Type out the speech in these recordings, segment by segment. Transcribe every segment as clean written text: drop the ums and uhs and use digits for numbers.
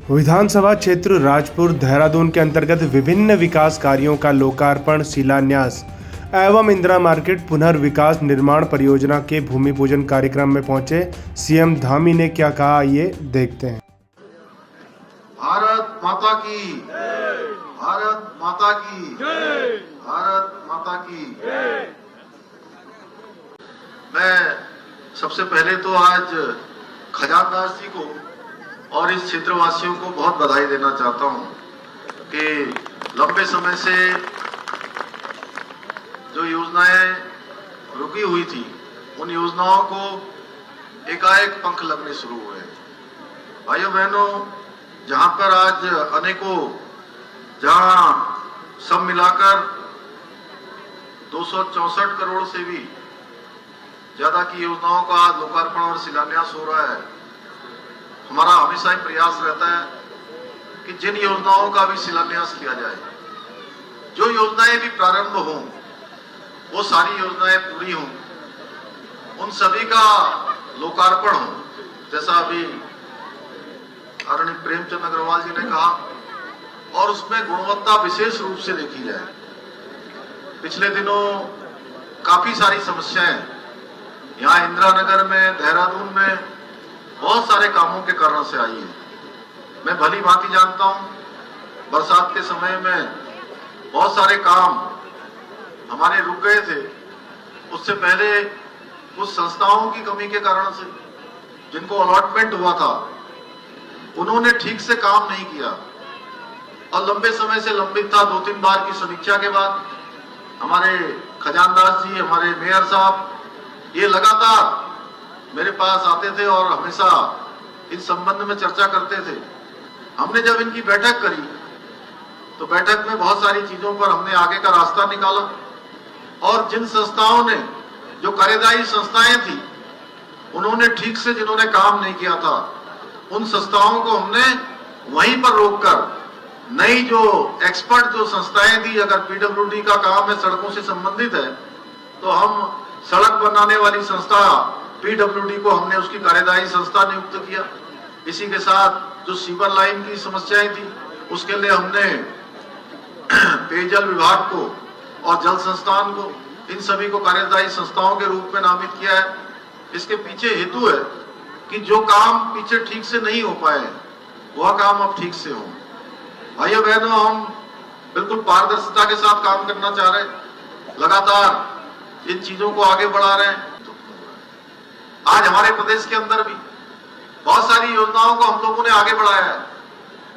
विधानसभा क्षेत्र राजपुर देहरादून के अंतर्गत विभिन्न विकास कार्यों का लोकार्पण, शिलान्यास एवं इंदिरा मार्केट पुनर्विकास निर्माण परियोजना के भूमि पूजन कार्यक्रम में पहुंचे सीएम धामी ने क्या कहा, ये देखते हैं। भारत माता की जय, भारत माता की जय, भारत माता की जय। मैं सबसे पहले तो आज खजानदास जी को और इस क्षेत्रवासियों को बहुत बधाई देना चाहता हूं कि लंबे समय से जो योजनाएं रुकी हुई थी उन योजनाओं को एकाएक पंख लगने शुरू हुए। भाइयों बहनों, जहां पर आज अनेकों, जहां सब मिलाकर 264 करोड़ से भी ज्यादा की योजनाओं का आज लोकार्पण और शिलान्यास हो रहा है, हमारा हमेशा ही प्रयास रहता है कि जिन योजनाओं का भी शिलान्यास किया जाए, जो योजनाएं भी प्रारंभ हों, वो सारी योजनाएं पूरी हों, उन सभी का लोकार्पण हो। जैसा अभी आदरणीय प्रेमचंद अग्रवाल जी ने कहा, और उसमें गुणवत्ता विशेष रूप से देखी जाए। पिछले दिनों काफी सारी समस्याएं यहाँ इंदिरा नगर में, देहरादून में बहुत सारे कामों के कारण से आई है। मैं भली भांति जानता हूं, बरसात के समय में बहुत सारे काम हमारे रुक गए थे। उससे पहले कुछ संस्थाओं की कमी के कारण से जिनको अलॉटमेंट हुआ था, उन्होंने ठीक से काम नहीं किया और लंबे समय से लंबित था। 2-3 बार की समीक्षा के बाद हमारे खजानदास जी, हमारे मेयर साहब, ये लगातार मेरे पास आते थे और हमेशा इस संबंध में चर्चा करते थे। हमने जब इनकी बैठक करी तो बैठक में बहुत सारी चीजों पर हमने आगे का रास्ता निकाला, और जिन संस्थाओं ने, जो कार्यदायी संस्थाएं थी, उन्होंने ठीक से जिन्होंने काम नहीं किया था, उन संस्थाओं को हमने वहीं पर रोककर नई जो एक्सपर्ट जो संस्थाएं थी, अगर पीडब्ल्यूडी का काम है, सड़कों से संबंधित है, तो हम सड़क बनाने वाली संस्था पीडब्ल्यूडी को हमने उसकी कार्यदायी संस्था नियुक्त किया। इसी के साथ जो सीवर लाइन की समस्याएं थी, उसके लिए हमने पेयजल विभाग को और जल संस्थान को, इन सभी को कार्यदायी संस्थाओं के रूप में नामित किया है। इसके पीछे हेतु है कि जो काम पीछे ठीक से नहीं हो पाए, वह काम अब ठीक से हो। भाइयों बहनों, हम बिल्कुल पारदर्शिता के साथ काम करना चाह रहे हैं, लगातार इन चीजों को आगे बढ़ा रहे हैं। आज हमारे प्रदेश के अंदर भी बहुत सारी योजनाओं को हम लोगों ने आगे बढ़ाया है।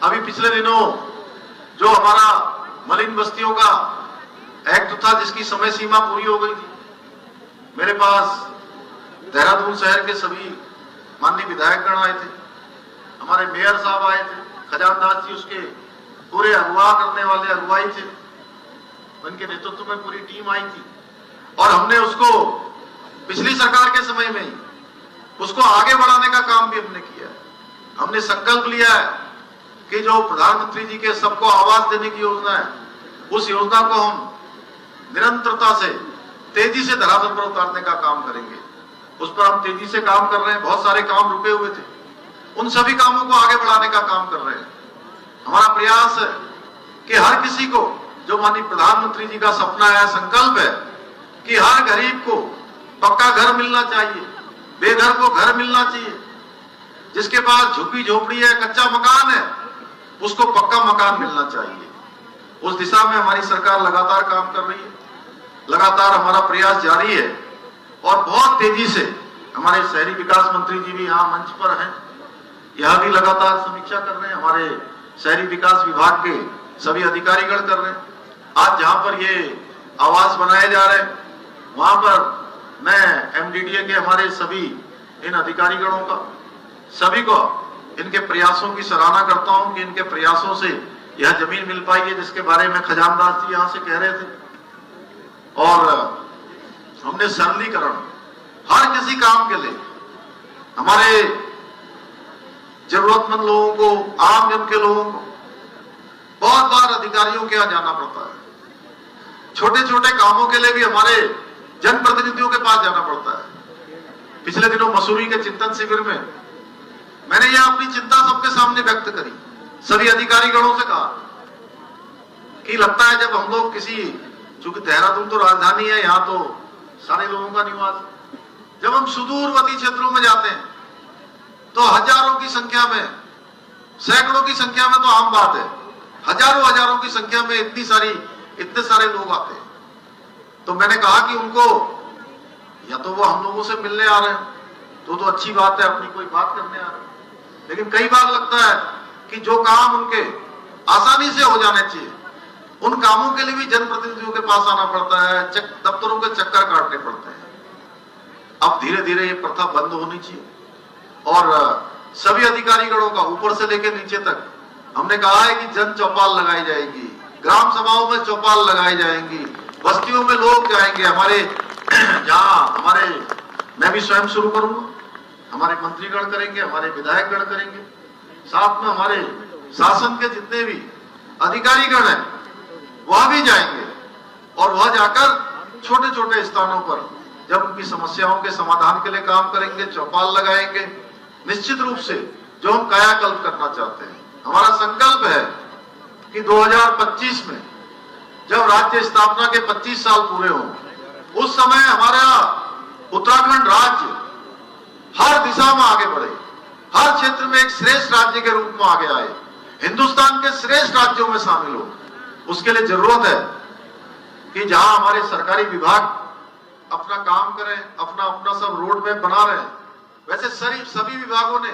अभी पिछले दिनों जो हमारा मलिन बस्तियों का एक्ट था, जिसकी समय सीमा पूरी हो गई थी, मेरे पास देहरादून शहर के सभी माननीय विधायकगण आए थे, हमारे मेयर साहब आए थे, खजानदास जी उसके पूरे अगुवा करने वाले अगुवाई थे, उनके नेतृत्व में पूरी टीम आई थी, और हमने उसको पिछली सरकार के समय में ही उसको आगे बढ़ाने का काम भी हमने किया है। हमने संकल्प लिया है कि जो प्रधानमंत्री जी के सबको आवास देने की योजना है, उस योजना को हम निरंतरता से, तेजी से धरातल पर उतारने का काम करेंगे। उस पर हम तेजी से काम कर रहे हैं। बहुत सारे काम रुके हुए थे, उन सभी कामों को आगे बढ़ाने का काम कर रहे हैं। हमारा प्रयास है कि हर किसी को, जो माननीय प्रधानमंत्री जी का सपना है, संकल्प है कि हर गरीब को पक्का घर मिलना चाहिए, बेघर को घर मिलना चाहिए, जिसके पास झुग्गी झोपड़ी है, कच्चा मकान है, उसको पक्का मकान मिलना चाहिए। उस दिशा में हमारी सरकार लगातार काम कर रही है, लगातार हमारा प्रयास जारी है, और बहुत तेजी से हमारे शहरी विकास मंत्री जी भी यहाँ मंच पर हैं, यह भी लगातार समीक्षा कर रहे हैं, हमारे शहरी विकास विभाग के सभी अधिकारीगण कर रहे हैं। आज जहां पर ये आवास बनाए जा रहे हैं, वहां पर मैं एमडीडीए के हमारे सभी इन अधिकारीगणों का, सभी को इनके प्रयासों की सराहना करता हूं कि इनके प्रयासों से यह जमीन मिल पाई है, जिसके बारे में खजानदास जी यहां से कह रहे थे। और हमने सरलीकरण, हर किसी काम के लिए हमारे जरूरतमंद लोगों को, आम जन के लोगों को बहुत बार अधिकारियों के यहाँ जाना पड़ता है। छोटे छोटे कामों के लिए भी हमारे जनप्रतिनिधियों के पास जाना पड़ता है। पिछले दिनों मसूरी के चिंतन शिविर में मैंने यह अपनी चिंता सबके सामने व्यक्त करी सभी अधिकारीगणों से कहा कि लगता है जब हम लोग किसी, चूंकि देहरादून तो राजधानी है, यहाँ तो सारे लोगों का निवास है, जब हम सुदूरवर्ती क्षेत्रों में जाते हैं तो हजारों की संख्या में, सैकड़ों की संख्या में तो आम बात है, हजारों की संख्या में इतने सारे लोग आते हैं। तो मैंने कहा कि उनको, या तो वो हम लोगों से मिलने आ रहे हैं तो अच्छी बात है, अपनी कोई बात करने आ रहे हैं, लेकिन कई बार लगता है कि जो काम उनके आसानी से हो जाने चाहिए, उन कामों के लिए भी जनप्रतिनिधियों के पास आना पड़ता है, दफ्तरों के चक्कर काटने पड़ते हैं। अब धीरे धीरे ये प्रथा बंद होनी चाहिए और सभी अधिकारीगणों का ऊपर से लेकर नीचे तक हमने कहा है कि जन चौपाल लगाई जाएगी, ग्राम सभाओं में चौपाल लगाई जाएंगी, बस्तियों में लोग जाएंगे, मैं भी स्वयं शुरू करूंगा, हमारे मंत्रीगण करेंगे, हमारे विधायकगण करेंगे, साथ में हमारे शासन के जितने भी अधिकारीगण हैं वह भी जाएंगे और वह जाकर छोटे छोटे स्थानों पर जब उनकी समस्याओं के समाधान के लिए काम करेंगे, चौपाल लगाएंगे। निश्चित रूप से जो हम कायाकल्प करना चाहते हैं, हमारा संकल्प है कि 2025 में जब राज्य स्थापना के 25 साल पूरे हों, उस समय हमारा उत्तराखंड राज्य हर दिशा में आगे बढ़े, हर क्षेत्र में एक श्रेष्ठ राज्य के रूप में आगे आए, हिंदुस्तान के श्रेष्ठ राज्यों में शामिल हो। उसके लिए जरूरत है कि जहां हमारे सरकारी विभाग अपना काम करें, अपना सब रोड मैप बना रहे हैं, वैसे सभी विभागों ने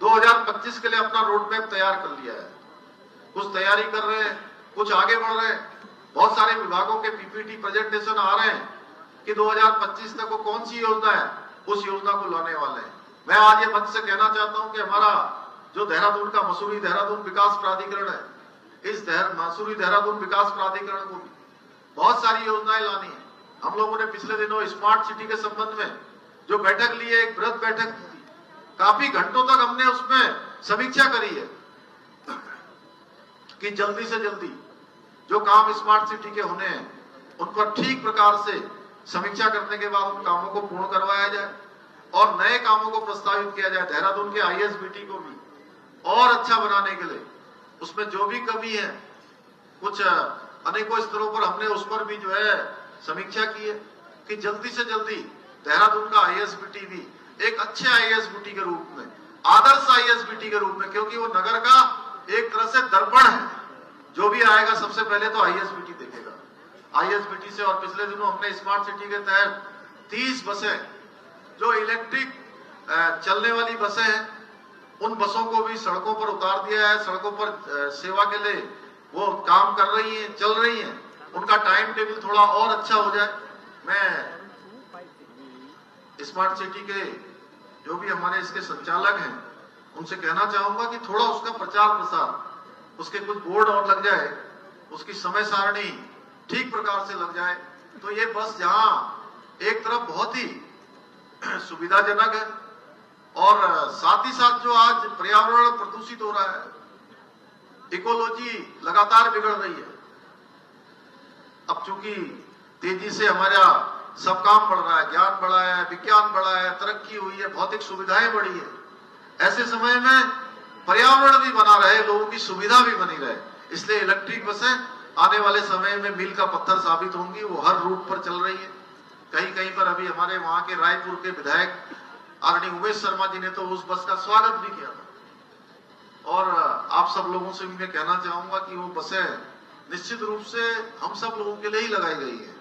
2025 के लिए अपना रोड मैप तैयार कर लिया है। कुछ तैयारी कर रहे हैं, कुछ आगे बढ़ रहे हैं। बहुत सारे विभागों के पीपीटी प्रेजेंटेशन आ रहे हैं कि 2025 तक वो कौन सी योजना है, उस योजना को लाने वाले हैं। मैं आज ये मंच से कहना चाहता हूं कि हमारा जो देहरादून का मसूरी देहरादून विकास प्राधिकरण है, इस मसूरी देहरादून विकास प्राधिकरण को भी बहुत सारी योजनाएं लानी है। हम लोगों ने पिछले दिनों स्मार्ट सिटी के संबंध में जो बैठक ली है, एक बृहद बैठक की, काफी घंटों तक हमने उसमें समीक्षा करी है कि जल्दी से जल्दी जो काम स्मार्ट सिटी के होने हैं उन पर ठीक प्रकार से समीक्षा करने के बाद उन कामों को पूर्ण करवाया जाए और नए कामों को प्रस्तावित किया जाए। देहरादून के आईएसबीटी को भी और अच्छा बनाने के लिए उसमें जो भी कमी है, कुछ अनेकों स्तरों पर हमने उस पर भी जो है समीक्षा की है कि जल्दी से जल्दी देहरादून का आईएसबीटी भी एक अच्छे आईएसबीटी के रूप में, आदर्श आईएसबीटी के रूप में, क्योंकि वो नगर का एक तरह से दर्पण है। जो भी आएगा सबसे पहले तो आईएसबीटी देखेगा, आईएसबीटी से। और पिछले दिनों हमने स्मार्ट सिटी के तहत 30 बसें जो इलेक्ट्रिक चलने वाली बसें हैं, उन बसों को भी सड़कों पर उतार दिया है। सड़कों पर सेवा के लिए वो काम कर रही हैं, चल रही हैं। उनका टाइम टेबल थोड़ा और अच्छा हो जाए। मैं स्मार्ट सिटी के जो भी हमारे इसके संचालक हैं उनसे कहना चाहूंगा कि थोड़ा उसका प्रचार प्रसार, उसके कुछ बोर्ड और लग जाए, उसकी समय सारणी ठीक प्रकार से लग जाए, तो ये बस जहां एक तरफ बहुत ही सुविधाजनक है और साथ ही साथ जो आज पर्यावरण प्रदूषित हो रहा है, इकोलॉजी लगातार बिगड़ रही है। अब चूंकि तेजी से हमारा सब काम बढ़ रहा है, ज्ञान बढ़ा है, विज्ञान बढ़ा है, तरक्की हुई है, भौतिक सुविधाएं बढ़ी है, ऐसे समय में पर्यावरण भी बना रहे, लोगों की सुविधा भी बनी रहे, इसलिए इलेक्ट्रिक बसें आने वाले समय में मील का पत्थर साबित होंगी। वो हर रूट पर चल रही है। कहीं कहीं पर अभी हमारे वहां के रायपुर के विधायक आदरणीय उमेश शर्मा जी ने तो उस बस का स्वागत भी किया था। और आप सब लोगों से भी मैं कहना चाहूंगा कि वो बसें निश्चित रूप से हम सब लोगों के लिए ही लगाई गई है,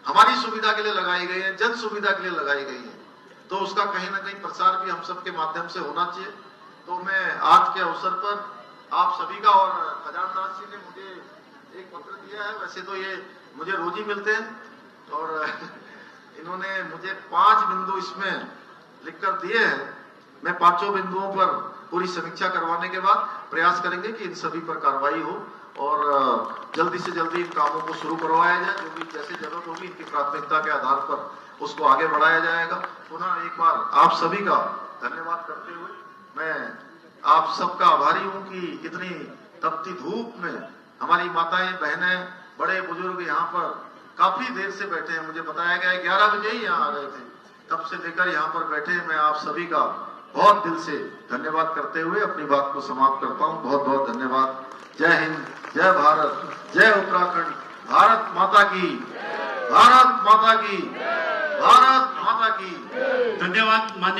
हमारी सुविधा के लिए लगाई गई है, जन सुविधा के लिए लगाई गई है, तो उसका कहीं ना कहीं प्रसार भी हम सबके माध्यम से होना चाहिए। तो मैं आज के अवसर पर आप सभी का, और खजानदास जी ने मुझे एक पत्र दिया है, वैसे तो ये मुझे रोज ही मिलते हैं, और इन्होंने मुझे 5 बिंदु इसमें लिखकर दिए हैं। मैं 5 बिंदुओं पर पूरी समीक्षा करवाने के बाद प्रयास करेंगे कि इन सभी पर कार्रवाई हो और जल्दी से जल्दी इन कामों को शुरू करवाया जाए। जो भी जैसे जरूरत होगी इनकी प्राथमिकता के आधार पर उसको आगे बढ़ाया जाएगा। पुनः एक बार आप सभी का धन्यवाद करते हुए मैं आप सबका आभारी हूं कि इतनी तपती धूप में हमारी माताएं, बहनें, बड़े बुजुर्ग यहाँ पर काफी देर से बैठे हैं। मुझे बताया गया 11 बजे ही यहाँ आ गए थे, तब से लेकर यहाँ पर बैठे। मैं आप सभी का बहुत दिल से धन्यवाद करते हुए अपनी बात को समाप्त करता हूं। बहुत बहुत धन्यवाद। जय हिंद, जय भारत, जय उत्तराखंड। भारत माता की, भारत माता की, भारत माता की। धन्यवाद मान्य